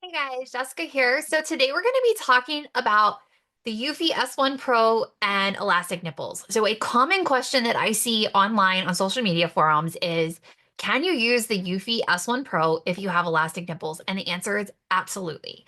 Hey guys, Jessica here. So today we're going to be talking about the Eufy S1 Pro and elastic nipples. So a common question that I see online on social media forums is, can you use the Eufy S1 Pro if you have elastic nipples? And the answer is absolutely.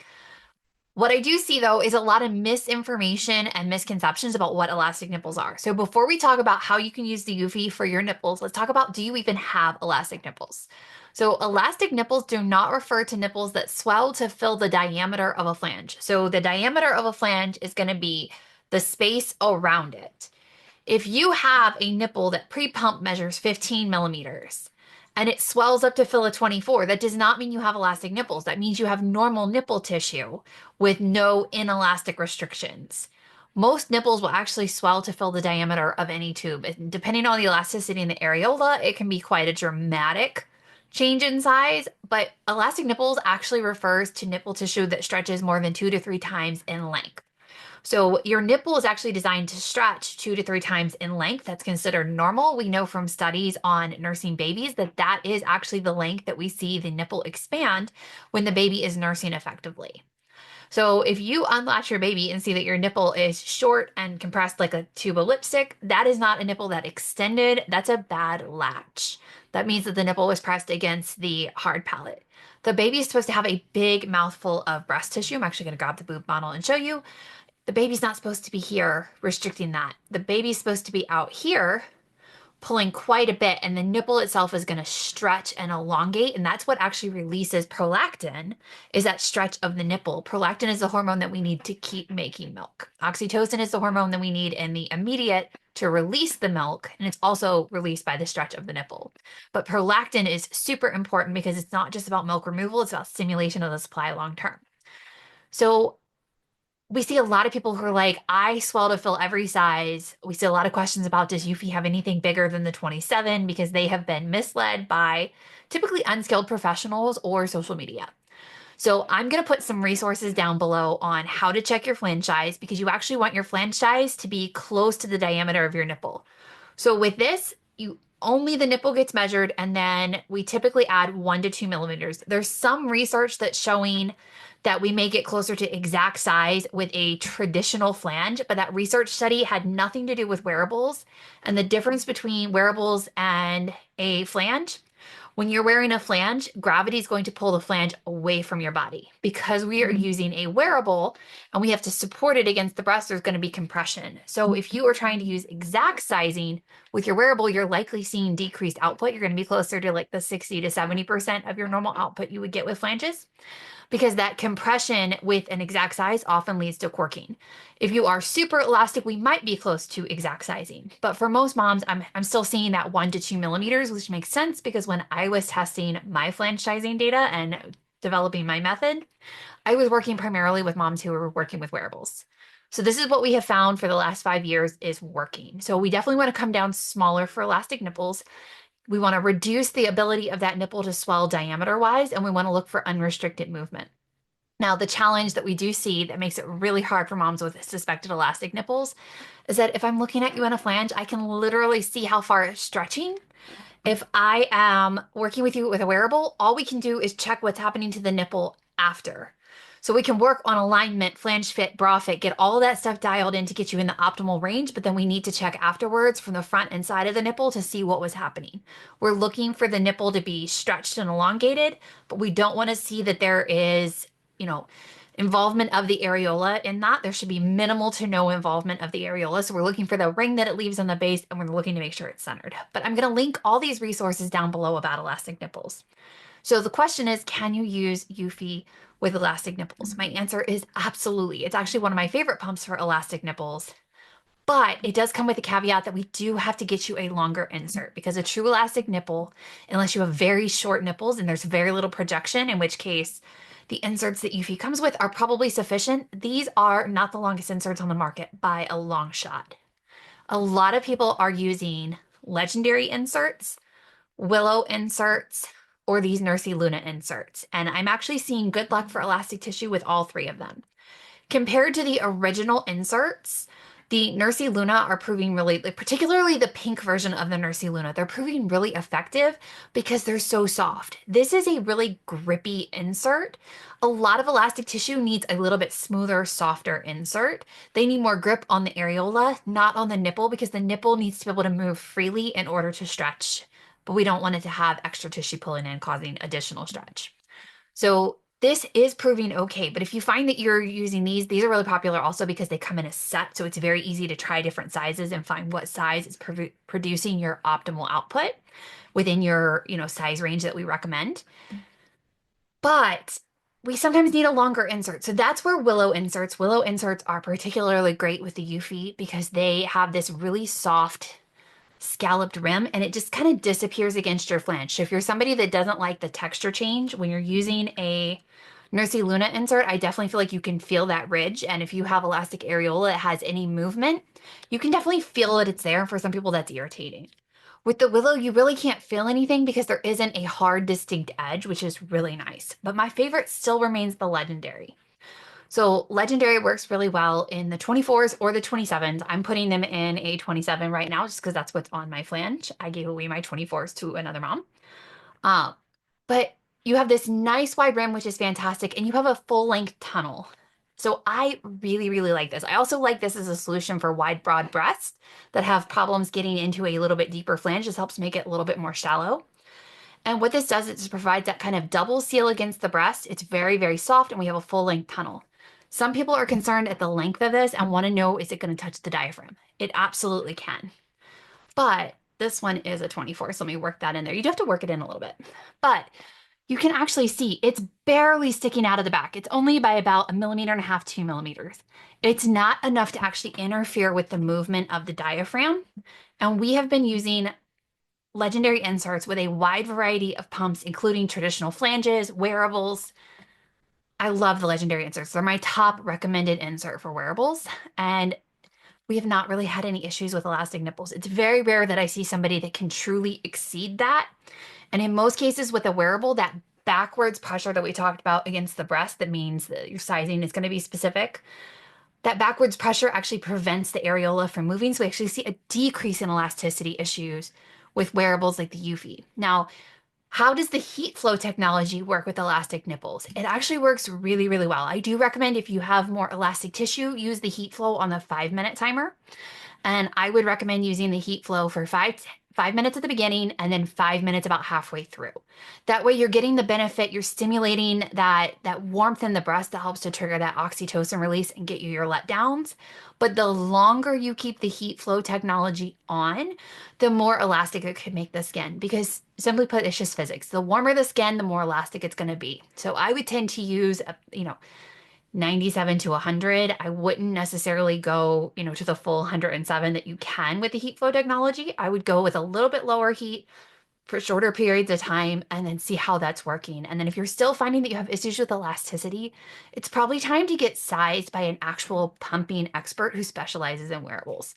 What I do see though is a lot of misinformation and misconceptions about what elastic nipples are. So before we talk about how you can use the Eufy for your nipples, let's talk about, do you even have elastic nipples? So elastic nipples do not refer to nipples that swell to fill the diameter of a flange. So the diameter of a flange is going to be the space around it. If you have a nipple that pre-pump measures 15 millimeters and it swells up to fill a 24, that does not mean you have elastic nipples. That means you have normal nipple tissue with no inelastic restrictions. Most nipples will actually swell to fill the diameter of any tube. And depending on the elasticity in the areola, it can be quite a dramatic change in size, but elastic nipples actually refers to nipple tissue that stretches more than 2 to 3 times in length. So your nipple is actually designed to stretch 2 to 3 times in length. That's considered normal. We know from studies on nursing babies that that is actually the length that we see the nipple expand when the baby is nursing effectively. So if you unlatch your baby and see that your nipple is short and compressed like a tube of lipstick, that is not a nipple that extended. That's a bad latch. That means that the nipple was pressed against the hard palate. The baby is supposed to have a big mouthful of breast tissue. I'm actually going to grab the boob model and show you. The baby's not supposed to be here, restricting that. The baby's supposed to be out here, pulling quite a bit, and the nipple itself is going to stretch and elongate. And that's what actually releases prolactin, is that stretch of the nipple. Prolactin is the hormone that we need to keep making milk. Oxytocin is the hormone that we need in the immediate to release the milk, and it's also released by the stretch of the nipple. But prolactin is super important because it's not just about milk removal, it's about stimulation of the supply long term. So we see a lot of people who are like, I swell to fill every size. We see a lot of questions about, does Eufy have anything bigger than the 27? Because they have been misled by typically unskilled professionals or social media. So I'm going to put some resources down below on how to check your flange size, because you actually want your flange size to be close to the diameter of your nipple. So with this, you only the nipple gets measured, and then we typically add 1 to 2 millimeters. There's some research that's showing that we may get closer to exact size with a traditional flange, but that research study had nothing to do with wearables. And the difference between wearables and a flange, when you're wearing a flange, gravity is going to pull the flange away from your body. Because we are using a wearable and we have to support it against the breast, there's going to be compression. So if you are trying to use exact sizing with your wearable, you're likely seeing decreased output. You're going to be closer to like the 60 to 70% of your normal output you would get with flanges, because that compression with an exact size often leads to corking. If you are super elastic, we might be close to exact sizing. But for most moms, I'm still seeing that 1 to 2 millimeters, which makes sense because when I was testing my flange sizing data and developing my method, I was working primarily with moms who were working with wearables. So this is what we have found for the last 5 years is working. So we definitely want to come down smaller for elastic nipples. We want to reduce the ability of that nipple to swell diameter wise, and we want to look for unrestricted movement. Now, the challenge that we do see that makes it really hard for moms with suspected elastic nipples is that if I'm looking at you in a flange, I can literally see how far it's stretching. If I am working with you with a wearable, all we can do is check what's happening to the nipple after. So we can work on alignment, flange fit, bra fit, get all of that stuff dialed in to get you in the optimal range, but then we need to check afterwards from the front and side of the nipple to see what was happening. We're looking for the nipple to be stretched and elongated, but we don't want to see that there is, you know, involvement of the areola in that. There should be minimal to no involvement of the areola. So we're looking for the ring that it leaves on the base, and we're looking to make sure it's centered. But I'm going to link all these resources down below about elastic nipples. So the question is, can you use Eufy with elastic nipples? My answer is absolutely. It's actually one of my favorite pumps for elastic nipples. But it does come with a caveat that we do have to get you a longer insert, because a true elastic nipple, unless you have very short nipples and there's very little projection, in which case the inserts that Eufy comes with are probably sufficient. These are not the longest inserts on the market by a long shot. A lot of people are using legendary inserts, Willow inserts, or these Nursey Luna inserts. And I'm actually seeing good luck for elastic tissue with all three of them. Compared to the original inserts, The Nursi Luna are proving really, like, particularly the pink version of the Nursi Luna, they're proving really effective because they're so soft. This is a really grippy insert. A lot of elastic tissue needs a little bit smoother, softer insert. They need more grip on the areola, not on the nipple, because the nipple needs to be able to move freely in order to stretch, but we don't want it to have extra tissue pulling in, causing additional stretch. So this is proving okay, but if you find that you're using these are really popular also because they come in a set, so it's very easy to try different sizes and find what size is producing your optimal output within your, size range that we recommend. But we sometimes need a longer insert. So that's where Willow inserts are particularly great with the Eufy because they have this really soft scalloped rim and it just kind of disappears against your flange. So if you're somebody that doesn't like the texture change when you're using a Nursi Luna insert, I definitely feel like you can feel that ridge. And if you have elastic areola that has any movement, you can definitely feel that it's there. For some people, that's irritating. With the Willow, you really can't feel anything because there isn't a hard, distinct edge, which is really nice. But my favorite still remains the Legendary. So Legendary works really well in the 24s or the 27s. I'm putting them in a 27 right now just because that's what's on my flange. I gave away my 24s to another mom. But you have this nice wide rim, which is fantastic, and you have a full length tunnel. So I really, really like this. I also like this as a solution for wide, broad breasts that have problems getting into a little bit deeper flange. This helps make it a little bit more shallow. And what this does is it provides that kind of double seal against the breast. It's very, very soft, and we have a full length tunnel. Some people are concerned at the length of this and want to know, is it going to touch the diaphragm? It absolutely can. But this one is a 24, so let me work that in there. You do have to work it in a little bit. But you can actually see it's barely sticking out of the back. It's only by about 1.5 millimeters, 2 millimeters. It's not enough to actually interfere with the movement of the diaphragm. And we have been using Legendary inserts with a wide variety of pumps, including traditional flanges, wearables. I love the Legendary inserts. They're my top recommended insert for wearables. And we have not really had any issues with elastic nipples. It's very rare that I see somebody that can truly exceed that. And in most cases with a wearable, that backwards pressure that we talked about against the breast, that means that your sizing is going to be specific. That backwards pressure actually prevents the areola from moving. So we actually see a decrease in elasticity issues with wearables like the Eufy. Now, how does the HeatFlow technology work with elastic nipples? It actually works really, really well. I do recommend if you have more elastic tissue, use the HeatFlow on the 5-minute timer. And I would recommend using the HeatFlow for 5 minutes at the beginning and then 5 minutes about halfway through. That way you're getting the benefit, you're stimulating that warmth in the breast that helps to trigger that oxytocin release and get you your letdowns. But the longer you keep the HeatFlow technology on, the more elastic it could make the skin. Because simply put, it's just physics. The warmer the skin, the more elastic it's going to be. So I would tend to use, 97 to 100. I wouldn't necessarily go, to the full 107 that you can with the HeatFlow technology. I would go with a little bit lower heat for shorter periods of time and then see how that's working. And then if you're still finding that you have issues with elasticity, it's probably time to get sized by an actual pumping expert who specializes in wearables.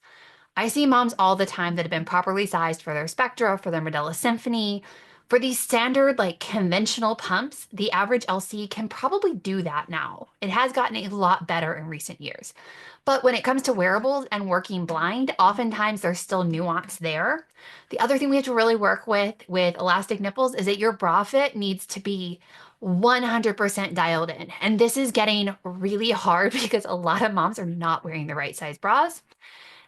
I see moms all the time that have been properly sized for their Spectra, for their Medela Symphony. For these standard, like conventional pumps, the average LC can probably do that now. It has gotten a lot better in recent years. But when it comes to wearables and working blind, oftentimes there's still nuance there. The other thing we have to really work with elastic nipples is that your bra fit needs to be 100% dialed in. And this is getting really hard because a lot of moms are not wearing the right size bras.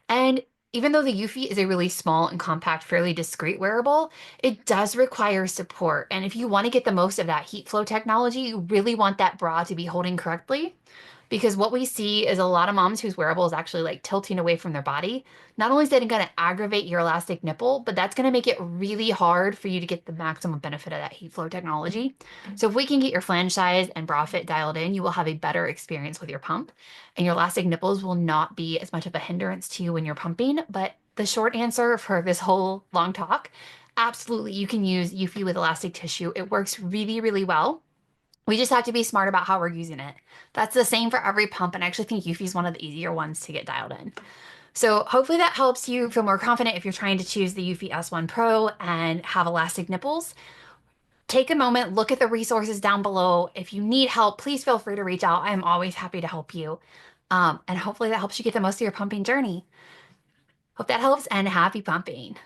And even though the Eufy is a really small and compact, fairly discreet wearable, it does require support. And if you want to get the most of that HeatFlow technology, you really want that bra to be holding correctly. Because what we see is a lot of moms whose wearable is actually like tilting away from their body. Not only is that going to aggravate your elastic nipple, but that's going to make it really hard for you to get the maximum benefit of that HeatFlow technology. So if we can get your flange size and bra fit dialed in, you will have a better experience with your pump. And your elastic nipples will not be as much of a hindrance to you when you're pumping. But the short answer for this whole long talk, absolutely, you can use Eufy with elastic tissue. It works really, really well. We just have to be smart about how we're using it. That's the same for every pump, and I actually think Eufy is one of the easier ones to get dialed in. So hopefully that helps you feel more confident if you're trying to choose the Eufy S1 Pro and have elastic nipples. Take a moment, look at the resources down below. If you need help, please feel free to reach out. I'm always happy to help you. And hopefully that helps you get the most of your pumping journey. Hope that helps and happy pumping.